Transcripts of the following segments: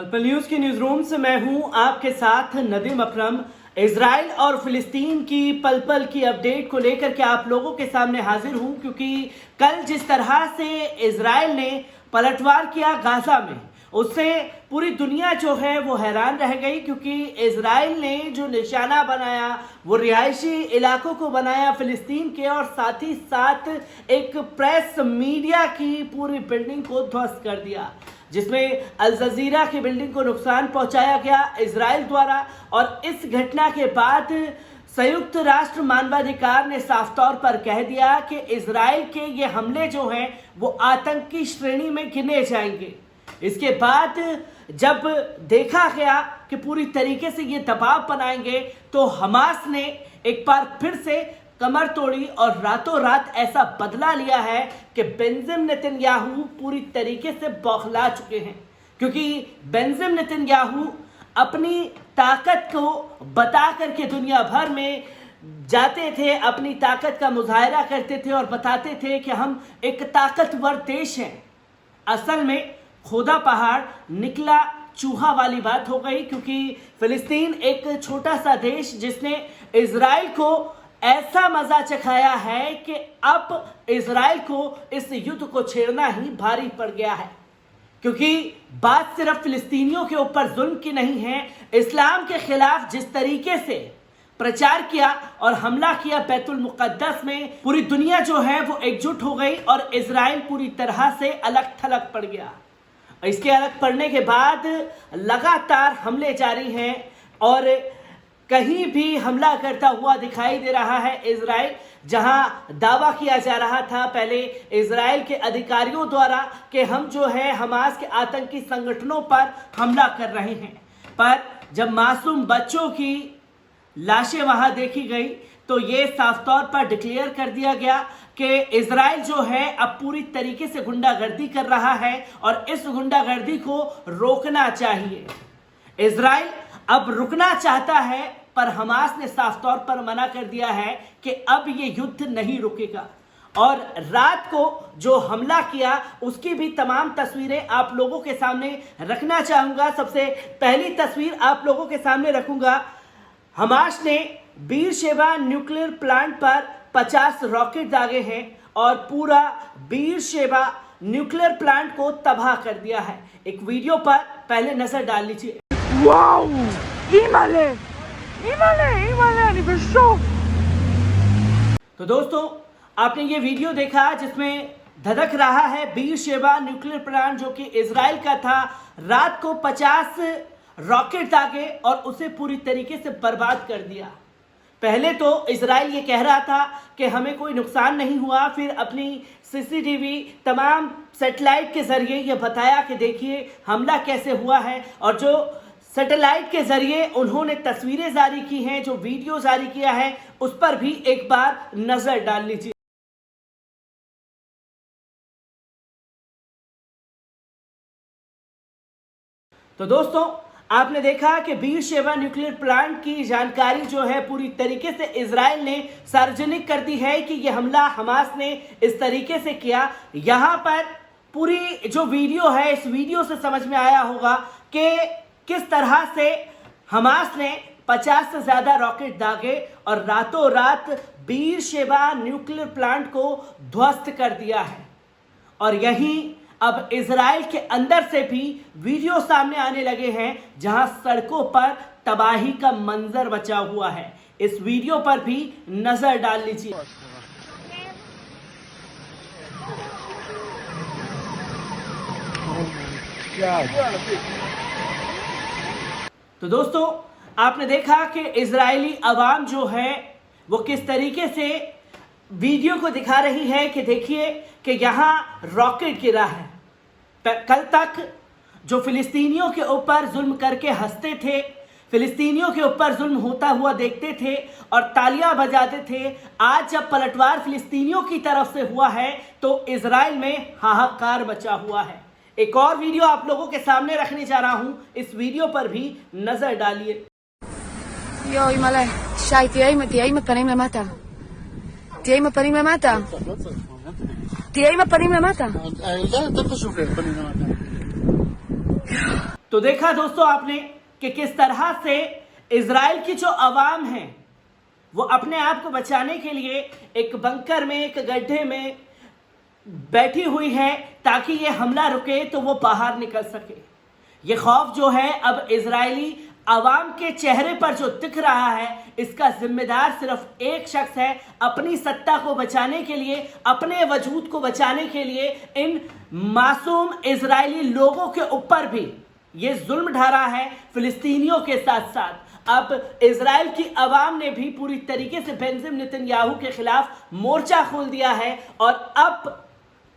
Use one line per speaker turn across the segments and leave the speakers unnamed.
पलपल news के news room से मैं हूं आपके साथ नदीम अकरम। इजराइल और फिलिस्तीन की पल पल की अपडेट को लेकर के आप लोगों के सामने हाजिर हूं, क्योंकि कल जिस तरह से इजराइल ने पलटवार किया गाजा में, उससे पूरी दुनिया जो है वो हैरान रह गई। क्योंकि इजराइल ने जो निशाना बनाया वो रिहायशी इलाकों को बनाया फिलिस्तीन के, और साथ ही साथ एक प्रेस मीडिया की पूरी बिल्डिंग को ध्वस्त कर दिया, जिसमें अल जजीरा की बिल्डिंग को नुकसान पहुंचाया गया इजराइल द्वारा। और इस घटना के बाद संयुक्त राष्ट्र मानवाधिकार ने साफ तौर पर कह दिया कि इजराइल के ये हमले जो हैं वो आतंकी श्रेणी में गिने जाएंगे। इसके बाद जब देखा गया कि पूरी तरीके से ये दबाव बनाएंगे, तो हमास ने एक बार फिर से कमर तोड़ी और रातों रात ऐसा बदला लिया है कि बेंजामिन नेतन्याहू पूरी तरीके से बौखला चुके हैं। क्योंकि बेंजामिन नेतन्याहू अपनी ताकत को बता करके दुनिया भर में जाते थे, अपनी ताकत का मुजाहरा करते थे और बताते थे कि हम एक ताकतवर देश हैं। असल में खोदा पहाड़ निकला चूहा वाली बात हो गई, क्योंकि फिलिस्तीन एक छोटा सा देश जिसने इजराइल को ऐसा मजा चखाया है कि अब इजराइल को इस युद्ध को छेड़ना ही भारी पड़ गया है। क्योंकि बात सिर्फ फिलिस्तीनियों के ऊपर जुल्म की नहीं है, इस्लाम के खिलाफ जिस तरीके से प्रचार किया और हमला किया बैतुल मुकद्दस में, पूरी दुनिया जो है वो एकजुट हो गई और इजराइल पूरी तरह से अलग थलग पड़ गया। इसके अलग पड़ने के बाद लगातार हमले जारी हैं और कहीं भी हमला करता हुआ दिखाई दे रहा है इजराइल। जहां दावा किया जा रहा था पहले इजराइल के अधिकारियों द्वारा कि हम जो है हमास के आतंकी संगठनों पर हमला कर रहे हैं, पर जब मासूम बच्चों की लाशें वहां देखी गई तो ये साफ तौर पर डिक्लेयर कर दिया गया कि इजराइल जो है अब पूरी तरीके से गुंडागर्दी कर रहा है और इस गुंडागर्दी को रोकना चाहिए। इजराइल अब रुकना चाहता है, पर हमास ने साफ तौर पर मना कर दिया है कि अब ये युद्ध नहीं रुकेगा। और रात को जो हमला किया उसकी भी तमाम तस्वीरें आप लोगों के सामने रखना चाहूंगा। सबसे पहली तस्वीर आप लोगों के सामने रखूंगा। हमास ने बीरशेबा न्यूक्लियर प्लांट पर 50 रॉकेट दागे हैं और पूरा बीरशेबा न्यूक्लियर प्लांट को तबाह कर दिया है। एक वीडियो पर पहले नजर डाल लीजिए।
वाओ, इमाले אני בשוק।
तो दोस्तों, आपने ये वीडियो देखा जिसमें धधक रहा है बीरशेबा न्यूक्लियर प्लांट, जो कि इजराइल का था। रात को 50 रॉकेट दागे और उसे पूरी तरीके से बर्बाद कर दिया। पहले तो इजराइल ये कह रहा था कि हमें कोई नुकसान नहीं हुआ, फिर अपनी सीसीटीवी तमाम सैटेलाइट के जरिए ये बताया कि देखिए हमला कैसे हुआ है। और जो सैटेलाइट के जरिए उन्होंने तस्वीरें जारी की हैं, जो वीडियो जारी किया है, उस पर भी एक बार नजर डाल लीजिए। तो दोस्तों, आपने देखा कि बीरशेबा न्यूक्लियर प्लांट की जानकारी जो है पूरी तरीके से इजराइल ने सार्वजनिक कर दी है कि यह हमला हमास ने इस तरीके से किया। यहां पर पूरी जो वीडियो है, इस वीडियो से समझ में आया होगा कि किस तरह से हमास ने 50 से ज्यादा रॉकेट दागे और रातों रात बीरशेबा न्यूक्लियर प्लांट को ध्वस्त कर दिया है। और यहीं अब इजराइल के अंदर से भी वीडियो सामने आने लगे हैं जहां सड़कों पर तबाही का मंजर बचा हुआ है। इस वीडियो पर भी नजर डाल लीजिए। तो दोस्तों, आपने देखा कि इजरायली अवाम जो है वो किस तरीके से वीडियो को दिखा रही है कि देखिए कि यहाँ रॉकेट गिरा है। कल तक जो फिलिस्तीनियों के ऊपर जुल्म करके हंसते थे, फिलिस्तीनियों के ऊपर जुल्म होता हुआ देखते थे और तालियां बजाते थे, आज जब पलटवार फिलिस्तीनियों की तरफ से हुआ है तो इजराइल में हाहाकार मचा हुआ है। एक और वीडियो आप लोगों के सामने रखने जा रहा हूं, इस वीडियो पर भी नजर डालिए।
יואי מלא, שי, תהיה עם הפנים למטה. תהיה עם הפנים למטה. תהיה עם הפנים למטה.
הילדה יותר חשוב לי, הפנים למטה.
तो देखा दोस्तों आपने कि किस तरह से इजराइल की जो आवाम है वो अपने आप को बचाने के लिए एक बंकर में, एक गड्ढे में बैठी हुई है ताकि ये हमला रुके तो वो बाहर निकल सके। ये खौफ जो है अब इजरायली आवाम के चेहरे पर जो दिख रहा है, इसका जिम्मेदार सिर्फ एक शख्स है। अपनी सत्ता को बचाने के लिए, अपने वजूद को बचाने के लिए इन मासूम इजरायली लोगों के ऊपर भी ये जुल्म ढा रहा है फिलिस्तीनियों के साथ साथ। अब इजराइल की आवाम ने भी पूरी तरीके से बेंजामिन नेतन्याहू के खिलाफ मोर्चा खोल दिया है और अब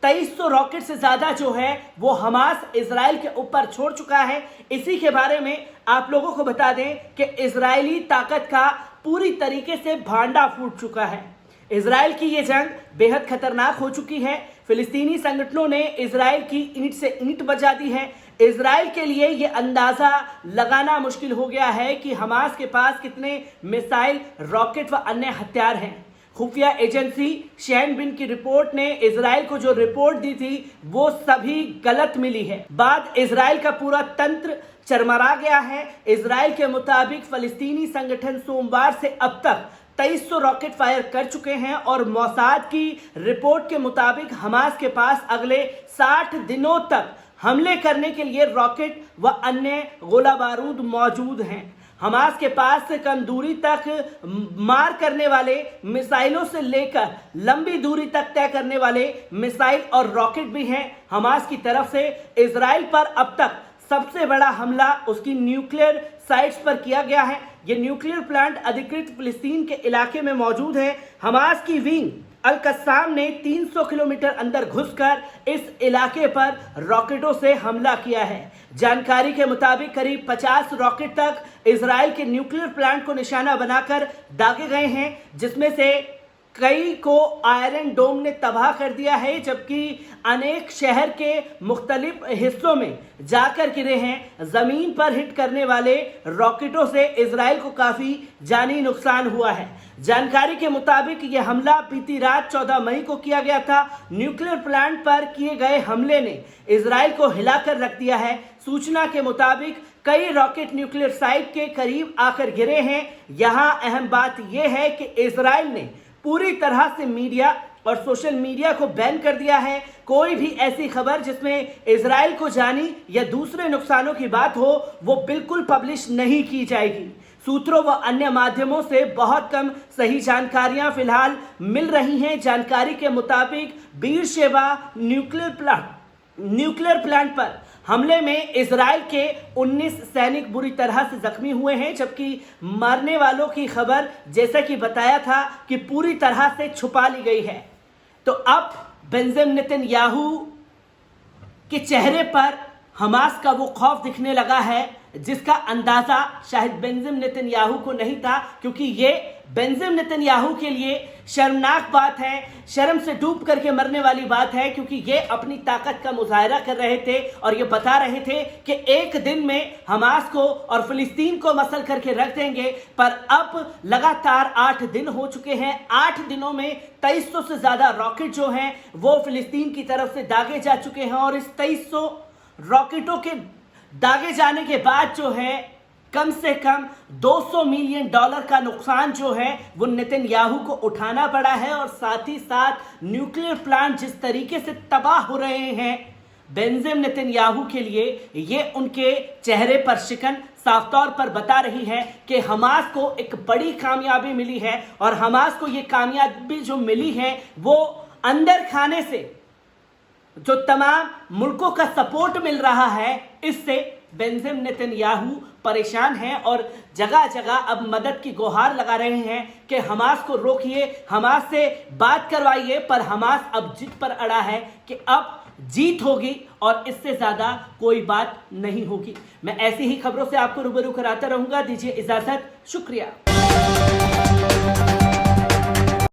2300 रॉकेट से ज्यादा जो है वो हमास इजराइल के ऊपर छोड़ चुका है। इसी के बारे में आप लोगों को बता दें कि इजरायली ताकत का पूरी तरीके से भांडा फूट चुका है। इजराइल की ये जंग बेहद खतरनाक हो चुकी है। फिलिस्तीनी संगठनों ने इजराइल की ईंट से ईंट बजा दी है। इजराइल के लिए ये अंदाजा लगाना मुश्किल हो गया है कि हमास के पास कितने मिसाइल, रॉकेट व अन्य हथियार हैं। खुफिया एजेंसी शैनबिन की रिपोर्ट ने इजराइल को जो रिपोर्ट दी थी वो सभी गलत मिली है। बाद इजराइल का पूरा तंत्र चरमरा गया है। इजराइल के मुताबिक फलस्तीनी संगठन सोमवार से अब तक 2300 रॉकेट फायर कर चुके हैं और मोसाद की रिपोर्ट के मुताबिक हमास के पास अगले 60 दिनों तक हमले करने के लिए रॉकेट व अन्य गोला बारूद मौजूद हैं। हमास के पास से कम दूरी तक मार करने वाले मिसाइलों से लेकर लंबी दूरी तक तय करने वाले मिसाइल और रॉकेट भी हैं। हमास की तरफ से इजराइल पर अब तक सबसे बड़ा हमला उसकी न्यूक्लियर साइट्स पर किया गया है। यह न्यूक्लियर प्लांट अधिकृत फिलिस्तीन के इलाके में मौजूद है। हमास की विंग अल कस्साम ने 300 किलोमीटर अंदर घुसकर इस इलाके पर रॉकेटों से हमला किया है। जानकारी के मुताबिक करीब 50 रॉकेट तक इजराइल के न्यूक्लियर प्लांट को निशाना बनाकर दागे गए हैं, जिसमें से कई को आयरन डोम ने तबाह कर दिया है, जबकि अनेक शहर के मुख्तलिफ हिस्सों में जाकर गिरे हैं। जमीन पर हिट करने वाले रॉकेटों से इजराइल को काफी जानी नुकसान हुआ है। जानकारी के मुताबिक यह हमला बीती रात 14 मई को किया गया था। न्यूक्लियर प्लांट पर किए गए हमले ने इजराइल को हिलाकर रख दिया है। सूचना के मुताबिक कई रॉकेट न्यूक्लियर साइट के करीब आकर गिरे हैं। यहां अहम बात यह है कि इजराइल ने पूरी तरह से मीडिया और सोशल मीडिया को बैन कर दिया है। कोई भी ऐसी खबर जिसमें इजराइल को जानी या दूसरे नुकसानों की बात हो वो बिल्कुल पब्लिश नहीं की जाएगी। सूत्रों व अन्य माध्यमों से बहुत कम सही जानकारियां फिलहाल मिल रही हैं। जानकारी के मुताबिक बीरशेबा न्यूक्लियर प्लांट पर हमले में इजराइल के 19 सैनिक बुरी तरह से जख्मी हुए हैं, जबकि मरने वालों की खबर जैसा कि बताया था कि पूरी तरह से छुपा ली गई है। तो अब बेंजामिन नेतन्याहू के चेहरे पर हमास का वो खौफ दिखने लगा है जिसका अंदाजा शायद बेंजामिन नेतन्याहू को नहीं था, क्योंकि ये बेंजामिन नेतन्याहू के लिए शर्मनाक बात है, शर्म से डूब करके मरने वाली बात है, क्योंकि ये अपनी ताकत का मुजाहरा कर रहे थे और ये बता रहे थे कि एक दिन में हमास को और फिलिस्तीन को मसल करके रख देंगे। पर अब लगातार 8 दिन हो चुके हैं। 8 दिनों में 2300 से ज्यादा रॉकेट जो हैं वो फिलिस्तीन की तरफ से दागे जा चुके हैं और इस 2300 रॉकेटों के दागे जाने के बाद जो है कम से कम $200 मिलियन का नुकसान जो है वो नेतन्याहू को उठाना पड़ा है। और साथ ही साथ न्यूक्लियर प्लांट जिस तरीके से तबाह हो रहे हैं, बेंजामिन नेतन्याहू के लिए ये उनके चेहरे पर शिकन साफ तौर पर बता रही है कि हमास को एक बड़ी कामयाबी मिली है। और हमास को ये कामयाबी जो मिली है वो अंदर खाने से जो तमाम मुल्कों का सपोर्ट मिल रहा है, इससे बेंजामिन नेतन्याहू परेशान हैं और जगह जगह अब मदद की गुहार लगा रहे हैं कि हमास को रोकिए, हमास से बात करवाइए। पर हमास अब जिद पर अड़ा है कि अब जीत होगी और इससे ज्यादा कोई बात नहीं होगी। मैं ऐसी ही खबरों से आपको रूबरू कराता रहूंगा। दीजिए इजाजत, शुक्रिया।